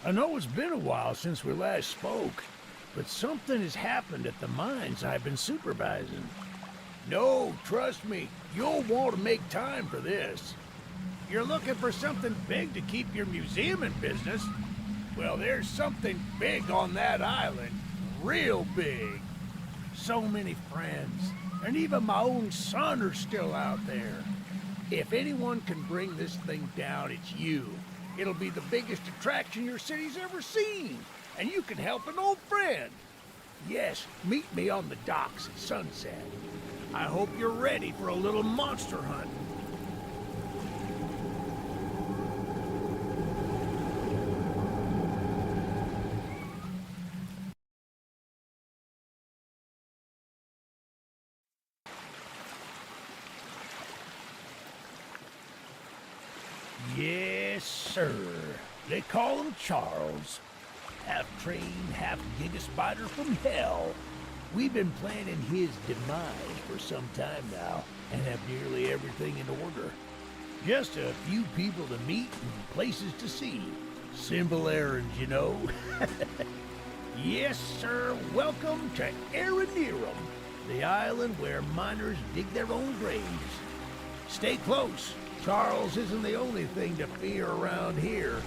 I know it's been a while since we last spoke, but something has happened at the mines I've been supervising. No, trust me, you'll want to make time for this. You're looking for something big to keep your museum in business? Well, there's something big on that island. Real big. So many friends, and even my own son are still out there. If anyone can bring this thing down, it's you. It'll be the biggest attraction your city's ever seen, and you can help an old friend. Yes, meet me on the docks at sunset. I hope you're ready for a little monster hunt. Yes, sir. They call him Charles. Half train, half giga-spider from hell. We've been planning his demise for some time now, and have nearly everything in order. Just a few people to meet and places to see. Simple errands, you know. Yes, sir. Welcome to Aranerum, the island where miners dig their own graves. Stay close. Charles isn't the only thing to fear around here.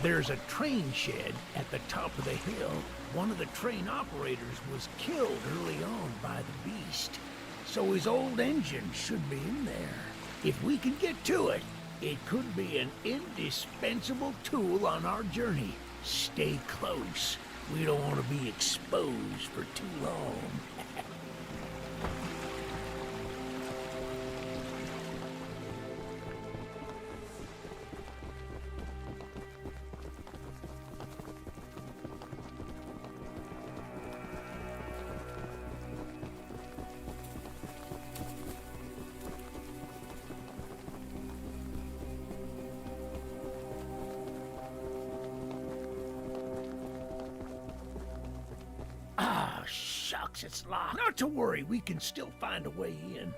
There's a train shed at the top of the hill. One of the train operators was killed early on by the beast, so his old engine should be in there. If we can get to it, it could be an indispensable tool on our journey. Stay close. We don't want to be exposed for too long. Shucks, it's locked. Not to worry, we can still find a way in.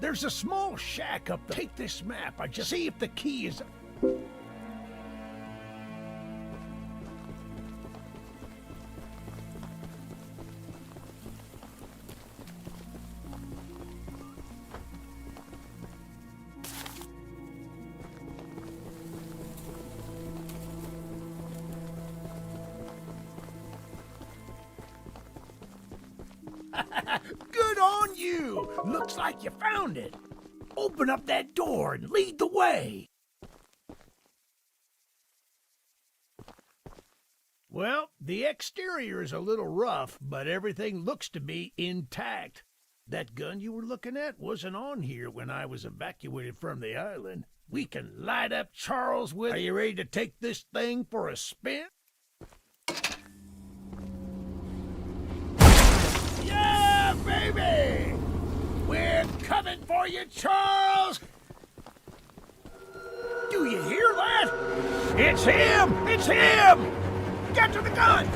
There's a small shack up there. Take this map. I just see if the key is... Good on you! Looks like you found it. Open up that door and lead the way. Well, the exterior is a little rough, but everything looks to be intact. That gun you were looking at wasn't on here when I was evacuated from the island. We can light up Charles with... Are you ready to take this thing for a spin? Yeah, baby! We're coming for you, Charles! Do you hear that? It's him! It's him! Get to the gun!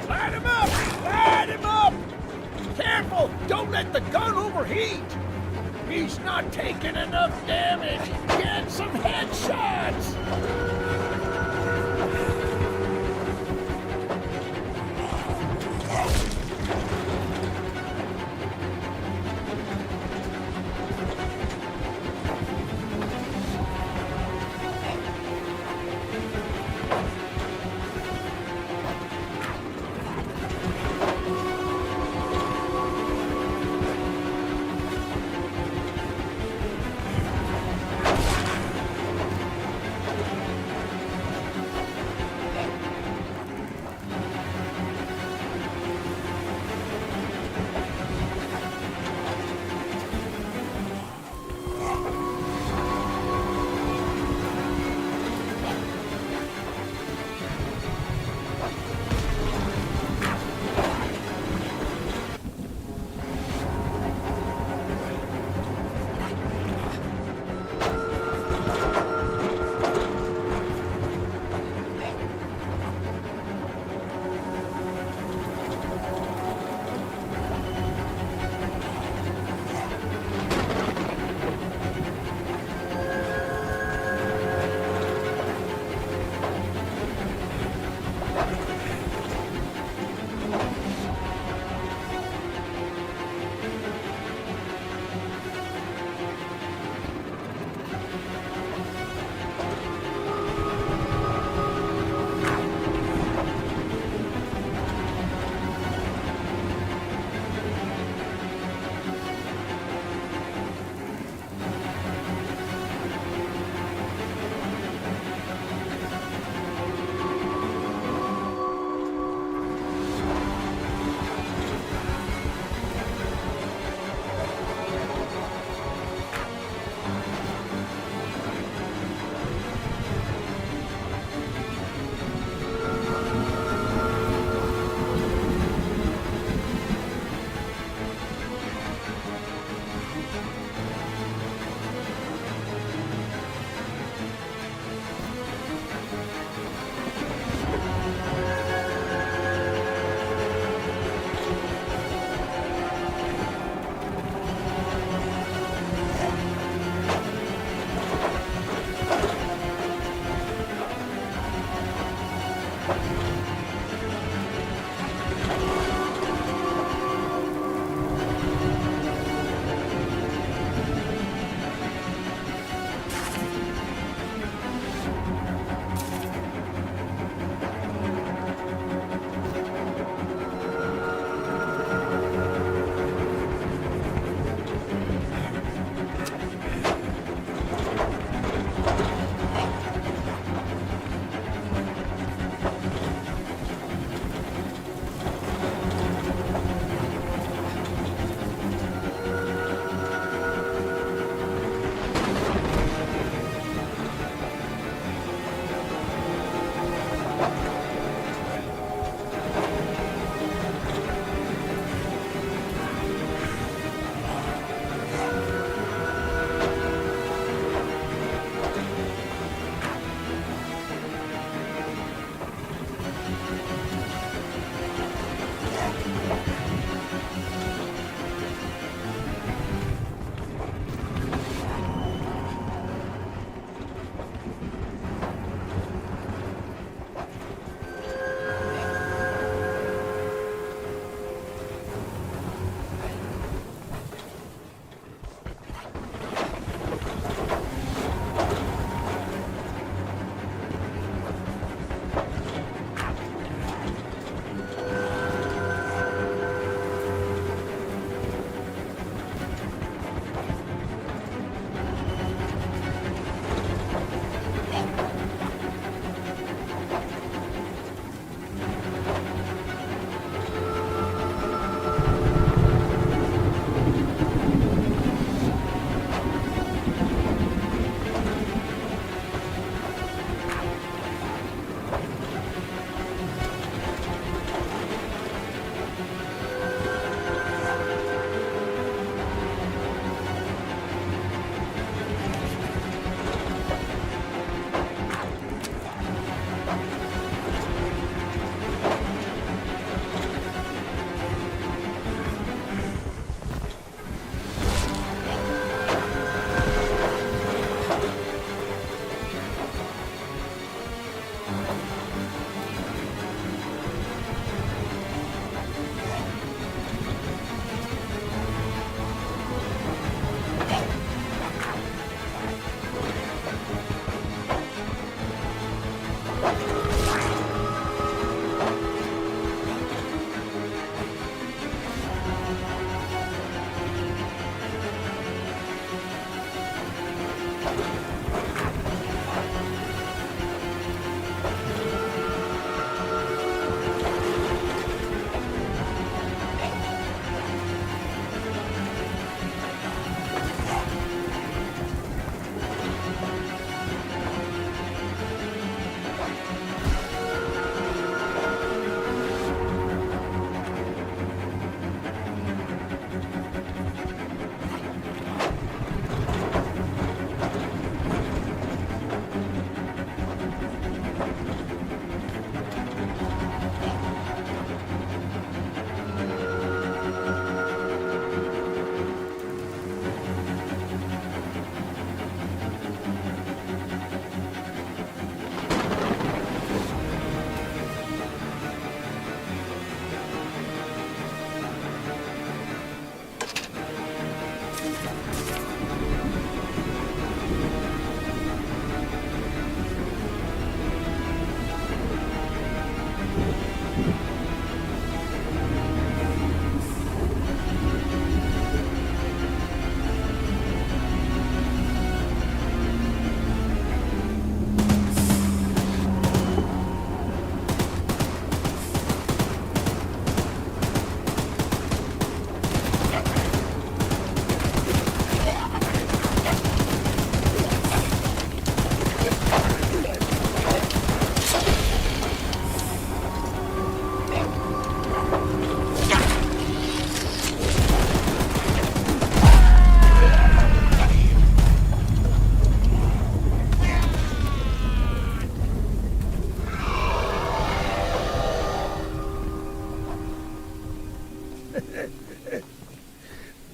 Light him up! Light him up! Careful! Don't let the gun overheat! He's not taking enough damage! Get some headshots!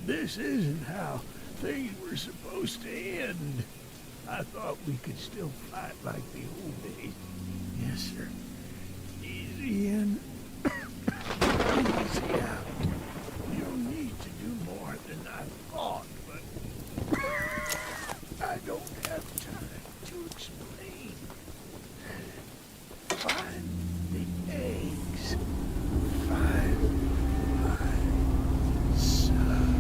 This isn't how things were supposed to end. I thought we could still fight like the old days. Yes, sir. Easy in, easy out. You'll need to do more than I thought, but I don't have time to explain. Find the eggs. Find my son.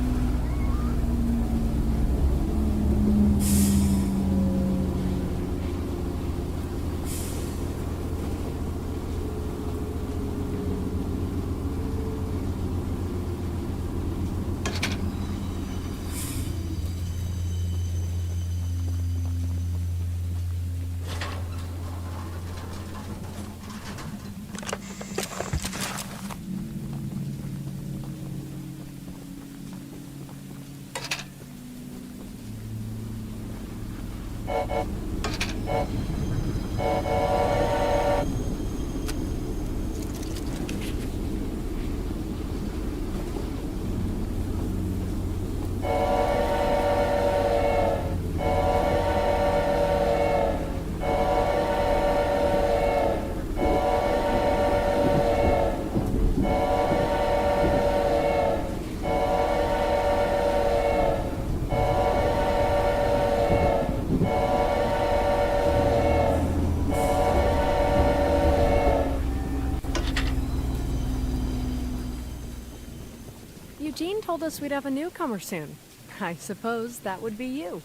Eugene told us we'd have a newcomer soon. I suppose that would be you.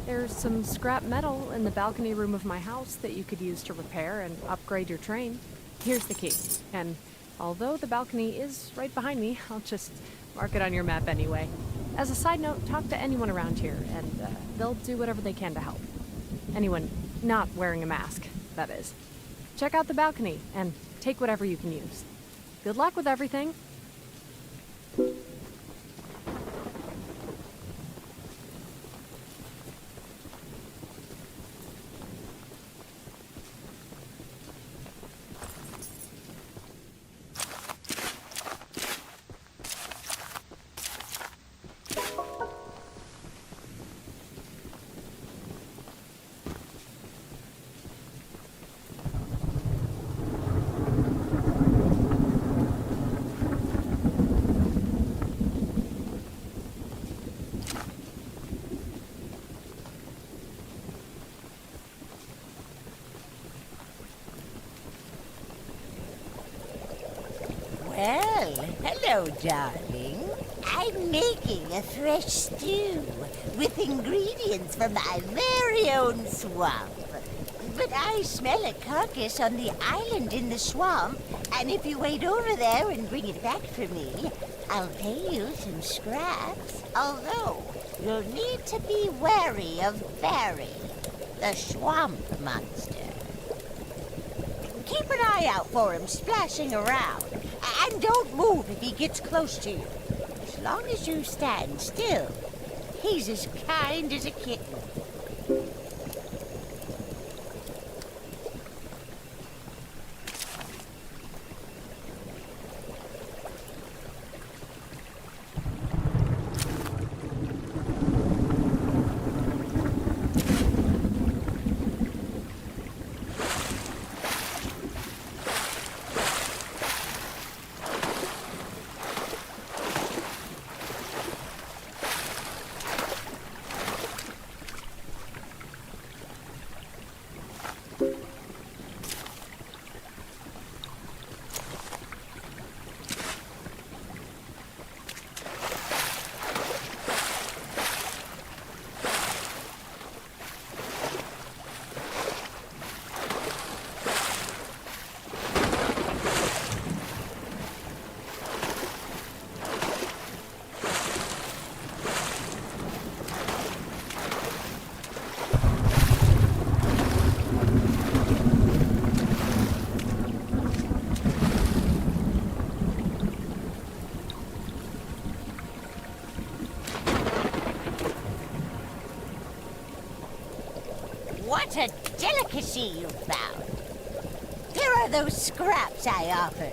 There's some scrap metal in the balcony room of my house that you could use to repair and upgrade your train. Here's the key. And although the balcony is right behind me, I'll just mark it on your map anyway. As a side note, talk to anyone around here, and they'll do whatever they can to help. Anyone not wearing a mask, that is. Check out the balcony, and take whatever you can use. Good luck with everything. Well, hello, darling. I'm making a fresh stew with ingredients from my very own swamp. But I smell a carcass on the island in the swamp, and if you wait over there and bring it back for me, I'll pay you some scraps. Although, you'll need to be wary of Barry, the swamp monster. Keep an eye out for him splashing around. And don't move if he gets close to you. As long as you stand still, he's as kind as a kitten. What a delicacy you found. Here are those scraps I offered.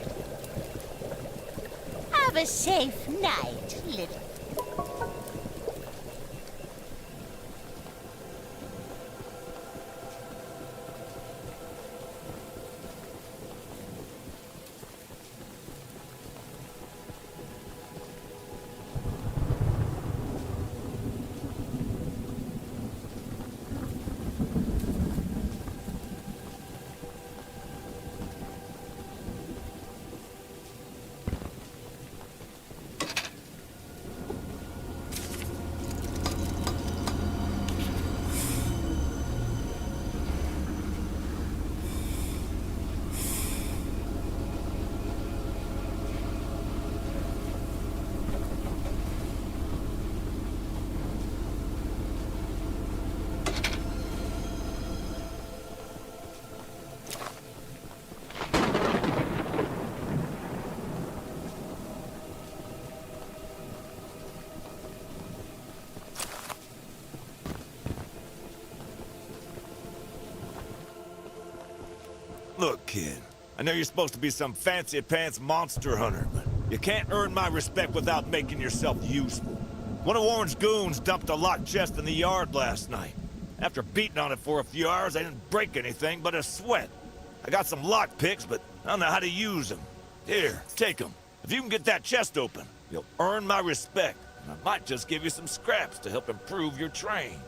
Have a safe night, little... Look, kid, I know you're supposed to be some fancy-pants monster hunter, but you can't earn my respect without making yourself useful. One of Warren's goons dumped a locked chest in the yard last night. After beating on it for a few hours, I didn't break anything but a sweat. I got some lock picks, but I don't know how to use them. Here, take them. If you can get that chest open, you'll earn my respect. And I might just give you some scraps to help improve your train.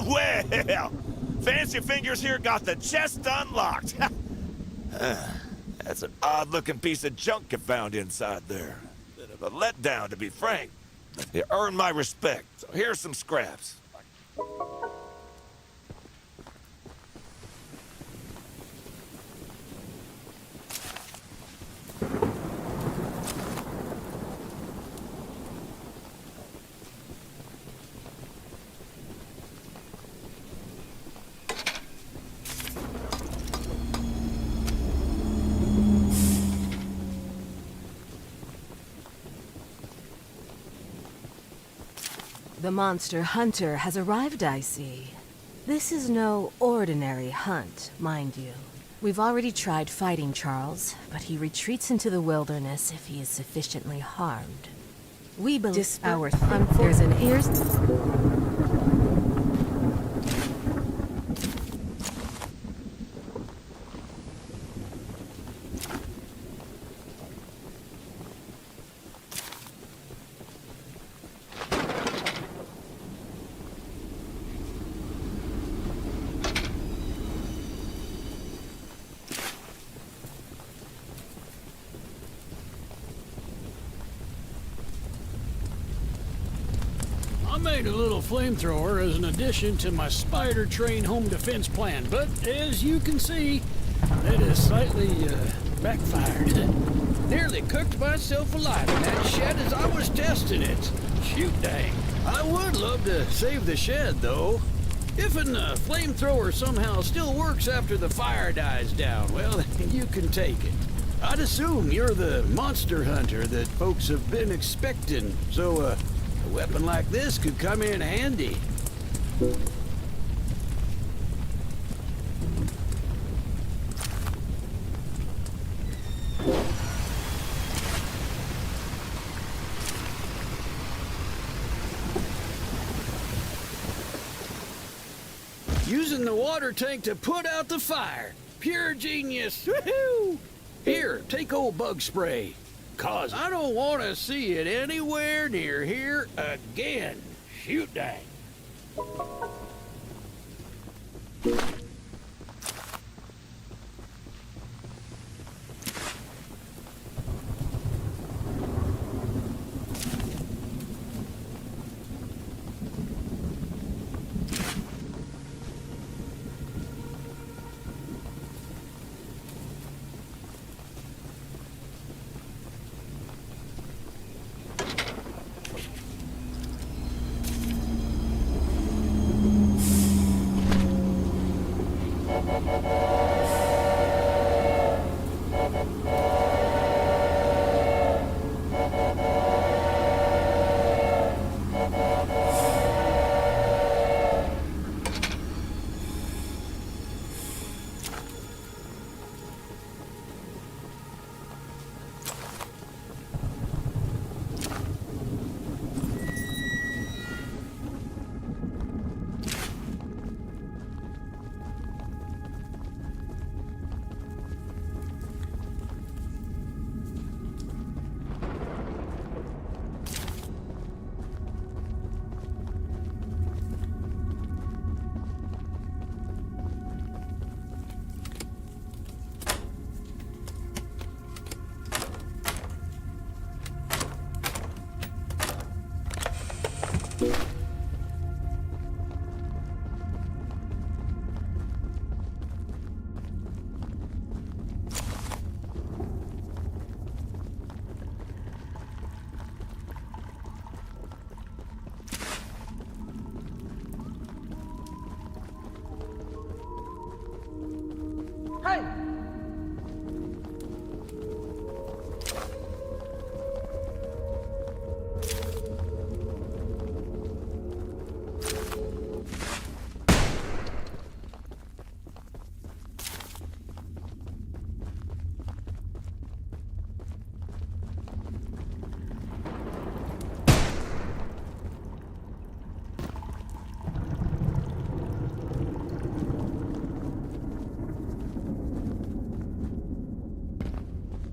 Well, Fancy Fingers here got the chest unlocked. That's an odd-looking piece of junk you found inside there. Bit of a letdown, to be frank. You earned my respect, so here's some scraps. The monster hunter has arrived, I see. This is no ordinary hunt, mind you. We've already tried fighting Charles, but he retreats into the wilderness if he is sufficiently harmed. We believe there's an ears. I made a little flamethrower as an addition to my spider train home defense plan, but as you can see, it has slightly backfired. Nearly cooked myself alive in that shed as I was testing it. Shoot dang. I would love to save the shed though. If a flamethrower somehow still works after the fire dies down, well, you can take it. I'd assume you're the monster hunter that folks have been expecting, so a weapon like this could come in handy. Using the water tank to put out the fire. Pure genius. Woohoo! Here, take old bug spray. 'Cause I don't want to see it anywhere near here again. Shoot dang.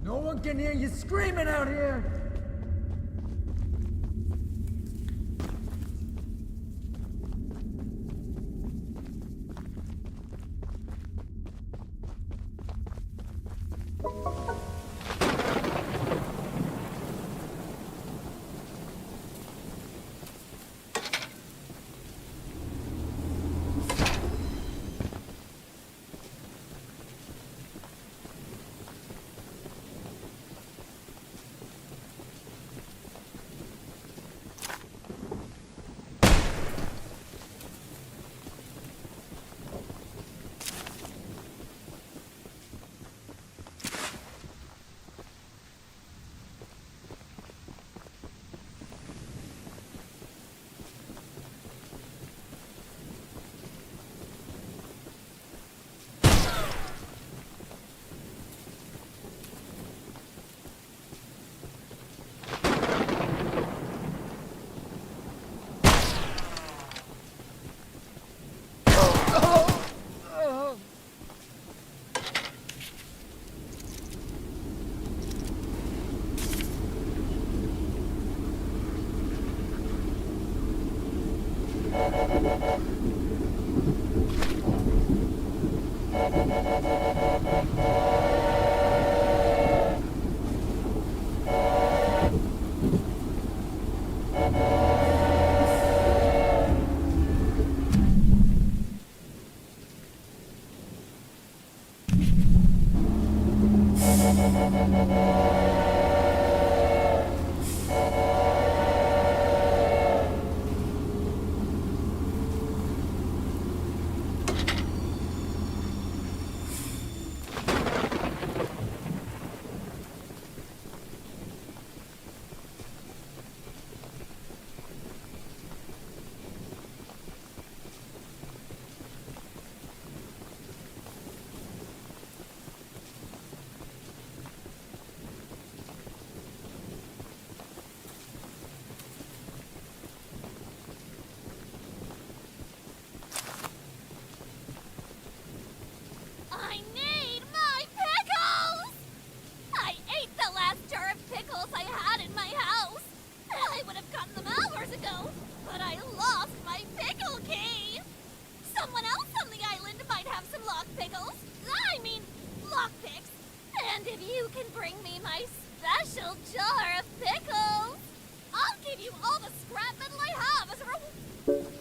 No one can hear you screaming out here! pickles! I'll give you all the scrap metal I have as a reward.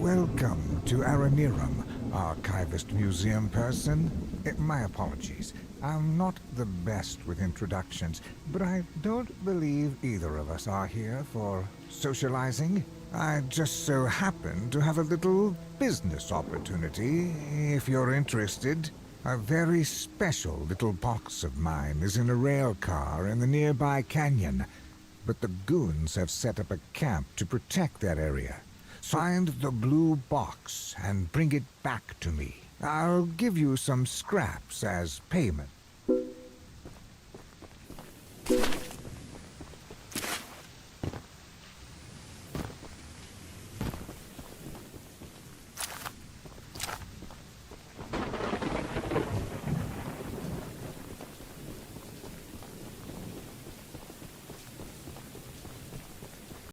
Welcome to Aranirum, Archivist Museum person. My apologies. I'm not the best with introductions, but I don't believe either of us are here for socializing. I just so happen to have a little business opportunity, if you're interested. A very special little box of mine is in a rail car in the nearby canyon, but the goons have set up a camp to protect that area. Find the blue box and bring it back to me. I'll give you some scraps as payment.